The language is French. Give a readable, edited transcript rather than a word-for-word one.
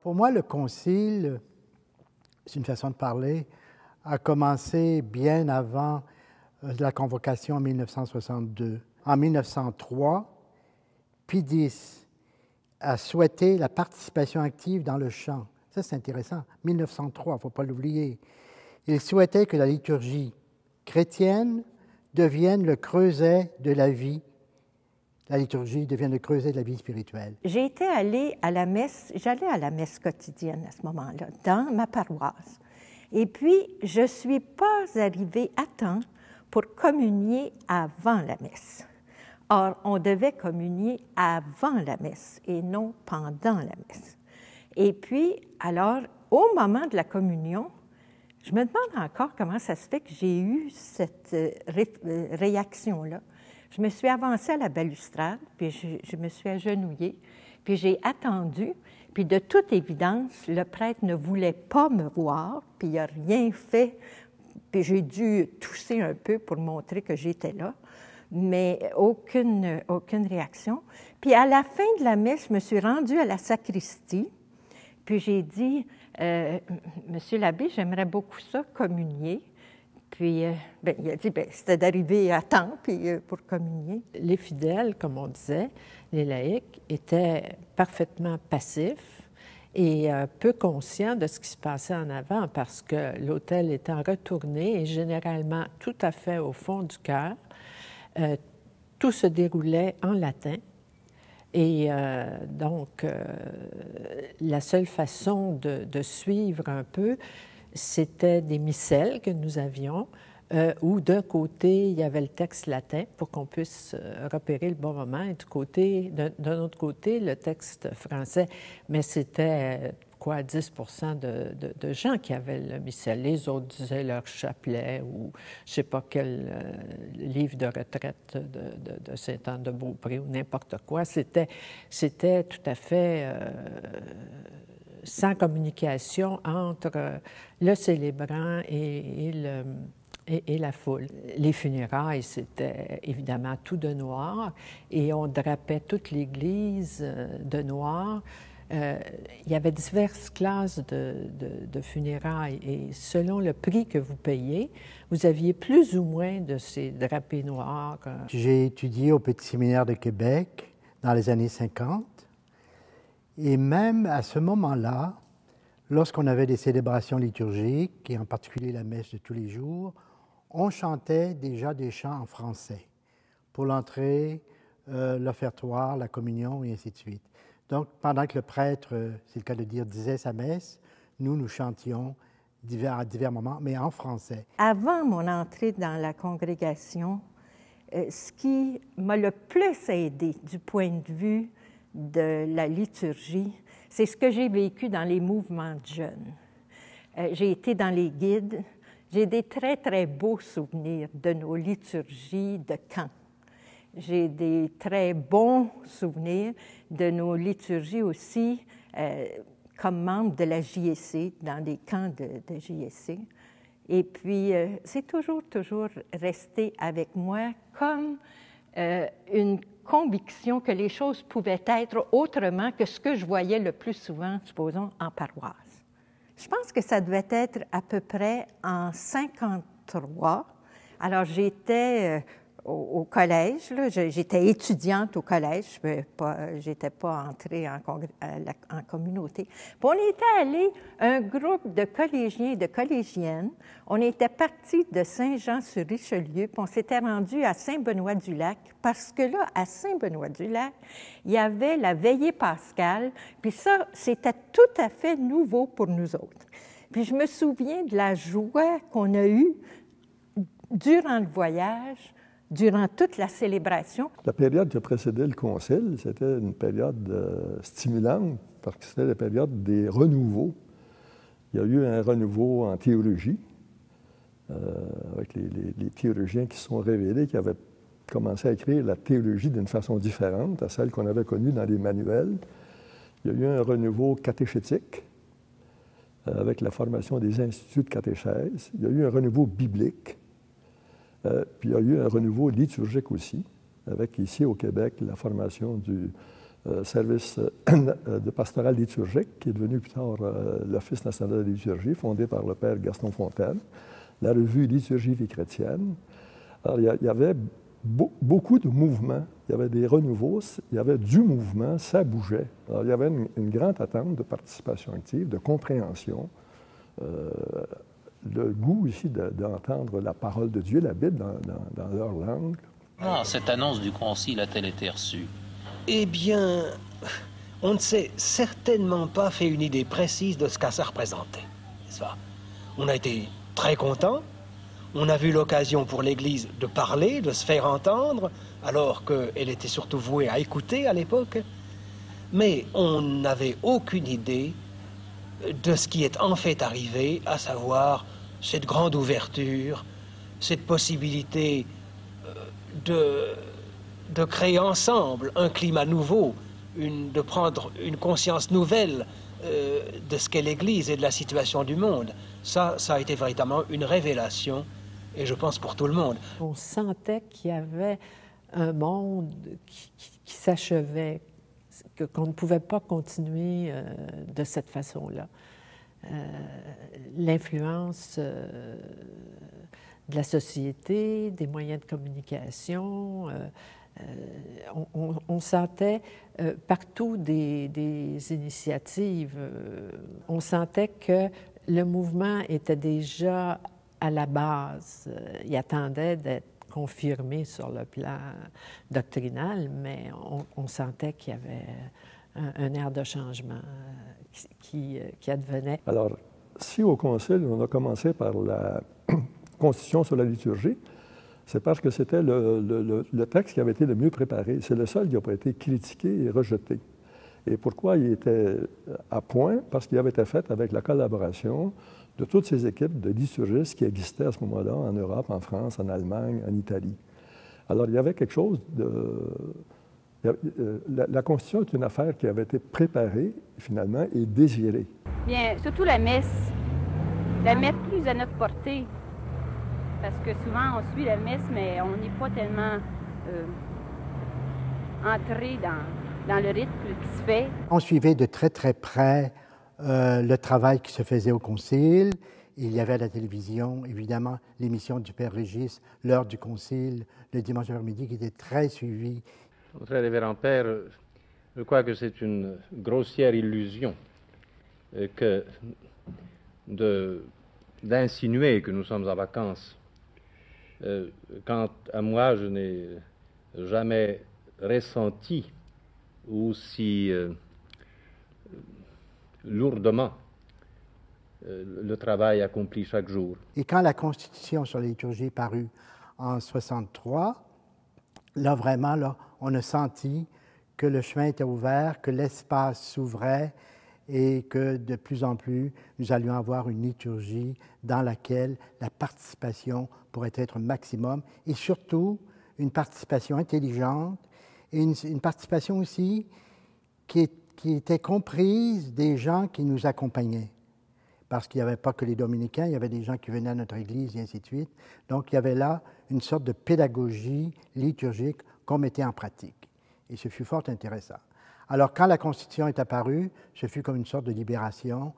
Pour moi, le concile, c'est une façon de parler, a commencé bien avant la convocation en 1962. En 1903, Pie X a souhaité la participation active dans le chant. Ça, c'est intéressant. 1903, il ne faut pas l'oublier. Il souhaitait que la liturgie chrétienne devienne le creuset de la vie. La liturgie devienne le creuset de la vie spirituelle. J'ai été allée à la messe, j'allais à la messe quotidienne à ce moment-là, dans ma paroisse. Et puis, je ne suis pas arrivée à temps pour communier avant la messe. Or, on devait communier avant la messe et non pendant la messe. Et puis, alors, au moment de la communion, je me demande encore comment ça se fait que j'ai eu cette réaction-là. Je me suis avancée à la balustrade, puis je me suis agenouillée, puis j'ai attendu, puis de toute évidence, le prêtre ne voulait pas me voir, puis il n'a rien fait, puis j'ai dû tousser un peu pour montrer que j'étais là, mais aucune réaction. Puis à la fin de la messe, je me suis rendue à la sacristie, puis j'ai dit, Monsieur l'abbé, j'aimerais beaucoup ça, communier. Puis, il a dit, c'était d'arriver à temps pour communier. Les fidèles, comme on disait, les laïcs, étaient parfaitement passifs et peu conscients de ce qui se passait en avant parce que l'autel étant retourné et généralement tout à fait au fond du chœur, tout se déroulait en latin. Et donc, la seule façon de suivre un peu, c'était des missels que nous avions, où d'un côté, il y avait le texte latin pour qu'on puisse repérer le bon moment, et d'un autre côté, le texte français. Mais c'était, 10 de gens qui avaient le missel. Les autres disaient leur chapelet ou je ne sais pas quel livre de retraite de Saint-Anne-de-Beaupré ou n'importe quoi. C'était tout à fait... sans communication entre le célébrant et la foule. Les funérailles, c'était évidemment tout de noir et on drapait toute l'église de noir. Il y avait diverses classes de funérailles et selon le prix que vous payez, vous aviez plus ou moins de ces drapés noirs. J'ai étudié au Petit Séminaire de Québec dans les années 50. Et même à ce moment-là, lorsqu'on avait des célébrations liturgiques, et en particulier la messe de tous les jours, on chantait déjà des chants en français pour l'entrée, l'offertoire, la communion et ainsi de suite. Donc, pendant que le prêtre, c'est le cas de dire, disait sa messe, nous chantions à divers moments, mais en français. Avant mon entrée dans la congrégation, ce qui m'a le plus aidé du point de vue de la liturgie, c'est ce que j'ai vécu dans les mouvements de jeunes. J'ai été dans les guides, j'ai des très, très beaux souvenirs de nos liturgies de camp. J'ai des très bons souvenirs de nos liturgies aussi comme membre de la JSC, dans des camps de JSC. Et puis, c'est toujours resté avec moi comme une conviction que les choses pouvaient être autrement que ce que je voyais le plus souvent, supposons, en paroisse. Je pense que ça devait être à peu près en 1953. Alors, j'étais au collège, là, j'étais étudiante au collège, je n'étais pas entrée en communauté. Puis on était allés, un groupe de collégiens et de collégiennes, on était partis de Saint-Jean-sur-Richelieu, puis on s'était rendus à Saint-Benoît-du-Lac, parce que là, à Saint-Benoît-du-Lac, il y avait la veillée pascale, puis ça, c'était tout à fait nouveau pour nous autres. Puis je me souviens de la joie qu'on a eue durant le voyage, durant toute la célébration. La période qui a précédé le concile, c'était une période stimulante parce que c'était la période des renouveaux. Il y a eu un renouveau en théologie, avec les théologiens qui se sont révélés, qui avaient commencé à écrire la théologie d'une façon différente à celle qu'on avait connue dans les manuels. Il y a eu un renouveau catéchétique, avec la formation des instituts de catéchèse. Il y a eu un renouveau biblique. Puis il y a eu un renouveau liturgique aussi, avec ici au Québec la formation service de pastoral liturgique, qui est devenu plus tard l'Office national de liturgie, fondé par le père Gaston Fontaine, la revue Liturgie vie chrétienne. Alors, il y avait beaucoup de mouvements, il y avait des renouveaux, il y avait du mouvement, ça bougeait. Alors, il y avait une grande attente de participation active, de compréhension, le goût ici d'entendre la parole de Dieu, la Bible, dans leur langue. Ah, cette annonce du concile a-t-elle été reçue? Eh bien, on ne s'est certainement pas fait une idée précise de ce que ça représentait, n'est-ce pas? On a été très contents. On a vu l'occasion pour l'Église de parler, de se faire entendre, alors qu'elle était surtout vouée à écouter à l'époque. Mais on n'avait aucune idée de ce qui est en fait arrivé, à savoir cette grande ouverture, cette possibilité de créer ensemble un climat nouveau, de prendre une conscience nouvelle de ce qu'est l'Église et de la situation du monde. Ça a été véritablement une révélation, et je pense pour tout le monde. On sentait qu'il y avait un monde qui s'achevait, qu'on ne pouvait pas continuer de cette façon-là. L'influence de la société, des moyens de communication, on sentait partout des initiatives. On sentait que le mouvement était déjà à la base. Il attendait d'être confirmé sur le plan doctrinal, mais on sentait qu'il y avait un air de changement qui advenait. Alors, si au Concile, on a commencé par la Constitution sur la liturgie, c'est parce que c'était le texte qui avait été le mieux préparé. C'est le seul qui n'a pas été critiqué et rejeté. Et pourquoi il était à point? Parce qu'il avait été fait avec la collaboration de toutes ces équipes de liturgistes qui existaient à ce moment-là en Europe, en France, en Allemagne, en Italie. Alors, il y avait quelque chose de... La Constitution est une affaire qui avait été préparée, finalement, et désirée. Bien, surtout la messe plus à notre portée. Parce que souvent, on suit la messe, mais on n'est pas tellement entré dans le rythme qui se fait. On suivait de très, très près le travail qui se faisait au Concile. Il y avait à la télévision, évidemment, l'émission du Père Régis, l'heure du Concile, le dimanche après-midi, qui était très suivie. Très révérend Père, je crois que c'est une grossière illusion que d'insinuer que nous sommes en vacances. Quant à moi, je n'ai jamais ressenti aussi lourdement le travail accompli chaque jour. Et quand la Constitution sur la liturgie est parue en 1963, là, vraiment, là, on a senti que le chemin était ouvert, que l'espace s'ouvrait et que de plus en plus, nous allions avoir une liturgie dans laquelle la participation pourrait être un maximum et surtout une participation intelligente et une participation aussi qui était comprise des gens qui nous accompagnaient. Parce qu'il n'y avait pas que les dominicains, il y avait des gens qui venaient à notre église et ainsi de suite. Donc, il y avait là une sorte de pédagogie liturgique qu'on mettait en pratique. Et ce fut fort intéressant. Alors, quand la Constitution est apparue, ce fut comme une sorte de libération.